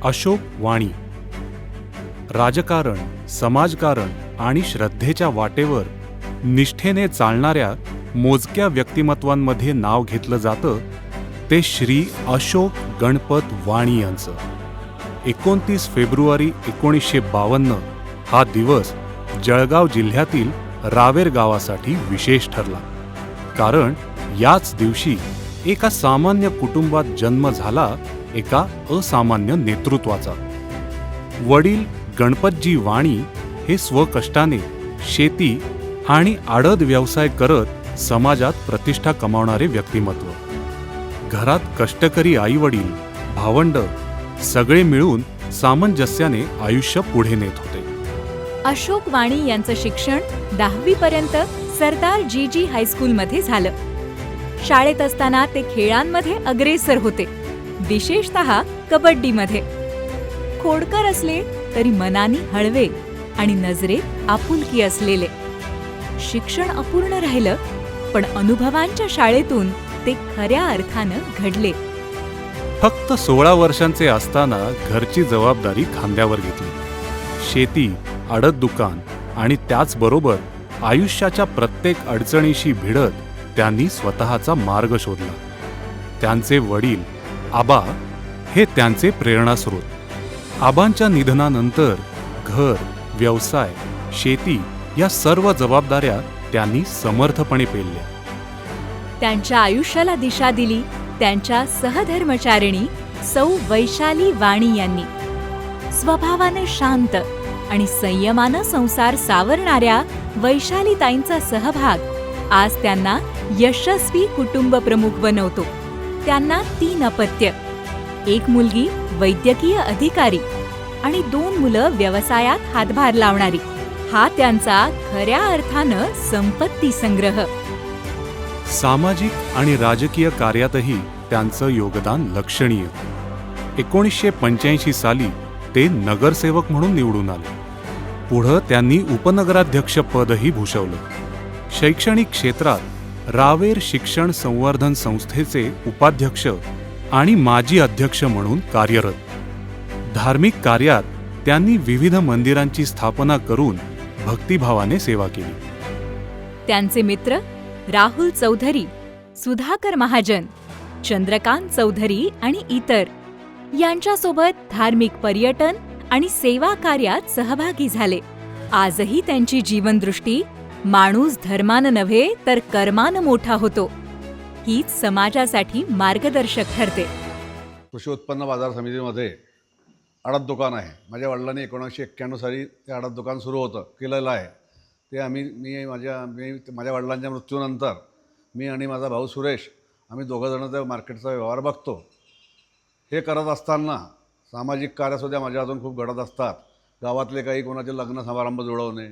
अशोक वाणी राजकारण, समाजकारण आणि श्रद्धेच्या वाटेवर निष्ठेने चालणाऱ्या मोजक्या व्यक्तिमत्वांमध्ये नाव घेतलं जातं ते श्री अशोक गणपत वाणी यांचं. 29 फेब्रुवारी 1952 हा दिवस जळगाव जिल्ह्यातील रावेर गावासाठी विशेष ठरला. कारण याच दिवशी एका सामान्य कुटुंबात जन्म झाला एका असामान्य नेतृत्वाचा. वडील गणपतजी वाणी हे स्वकष्टाने शेती आणि आडत व्यवसाय करत समाजात प्रतिष्ठा कमावणारे व्यक्तिमत्व. घरात कष्टकरी आईवडील, भावंड सगळे मिळून सामंजस्याने आयुष्य पुढे नेत होते. अशोक वाणी यांचं शिक्षण 10वी पर्यंत सरदार जी हायस्कूलमध्ये झालं. शाळेत असताना ते खेळांमध्ये अग्रेसर होते, विशेषतः कबड्डीमध्ये. खोडकर असले तरी मनाने हळवे आणि नजरेत आपुलकी असलेले. शिक्षण अपूर्ण राहिलं, पण अनुभवांच्या शाळेतून ते खऱ्या अर्थानं घडले. फक्त 16 वर्षांचे असताना घरची जबाबदारी खांद्यावर घेतली. शेती, आडत दुकान आणि त्याचबरोबर आयुष्याच्या प्रत्येक अडचणीशी भिडत त्यांनी स्वतःचा मार्ग शोधला. त्यांचे वडील आबा हे त्यांचे प्रेरणास्रोत. आबांच्या निधनानंतर घर, व्यवसाय, शेती या सर्व जबाबदाऱ्या त्यांनी समर्थपणे पेलल्या. त्यांच्या आयुष्याला दिशा दिली त्यांच्या सहधर्मचारिणी सौ वैशाली वाणी यांनी. स्वभावाने शांत आणि संयमानं संसार सावरणाऱ्या वैशालीताईंचा सहभाग आज त्यांना यशस्वी कुटुंब प्रमुख बनवतो. त्यांना 3 अपत्य, 1 मुलगी वैद्यकीय अधिकारी आणि 2 मुलं व्यवसायात हातभार लावणारी. हा त्यांचा खऱ्या अर्थानं संपत्ती संग्रह. सामाजिक आणि राजकीय कार्यातही त्यांचं योगदान लक्षणीय. 1985 साली ते नगरसेवक म्हणून निवडून आले. पुढं त्यांनी उपनगराध्यक्ष पदही भूषवलं. शैक्षणिक क्षेत्रात रावेर शिक्षण संवर्धन संस्थेचे उपाध्यक्ष आणि माजी अध्यक्ष म्हणून कार्यरत. धार्मिक कार्यात त्यांनी विविध मंदिरांची स्थापना करून भक्तिभावाने सेवा केली. त्यांचे मित्र राहुल चौधरी, सुधाकर महाजन, चंद्रकांत चौधरी आणि इतर यांच्यासोबत धार्मिक पर्यटन आणि सेवा कार्यात सहभागी झाले. आजही त्यांची जीवनदृष्टी माणूस धर्मानं नव्हे तर कर्मानं मोठा होतो हीच समाजासाठी मार्गदर्शक ठरते. कृषी उत्पन्न बाजार समितीमध्ये आडत दुकान आहे. माझ्या वडिलांनी 1991 साली ते आडत दुकान सुरू केलेलं आहे. ते मी माझ्या वडिलांच्या मृत्यूनंतर मी आणि माझा भाऊ सुरेश आम्ही दोघंजणं त्या मार्केटचा व्यवहार बघतो. हे करत असताना सामाजिक कार्यसुद्धा माझ्या हातून खूप घडत असतात. गावातले काही कोणाचे लग्न समारंभ जुळवणे,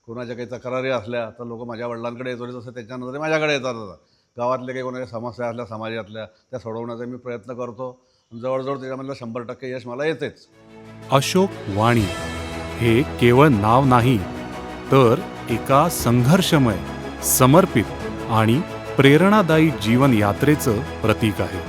कोणाच्या काही तक्रारी असल्या तर लोक माझ्या वडिलांकडे येतो, तसं त्याच्यानंतर ते माझ्याकडे येतात. गावातले काही कोणाच्या समस्या असल्या समाजातल्या त्या सोडवण्याचा मी प्रयत्न करतो. जवळजवळ त्याच्यामधलं 100% यश मला येतेच. अशोक वाणी हे केवळ नाव नाही तर एका संघर्षमय, समर्पित आणि प्रेरणादायी जीवन यात्रेचं प्रतीक आहे.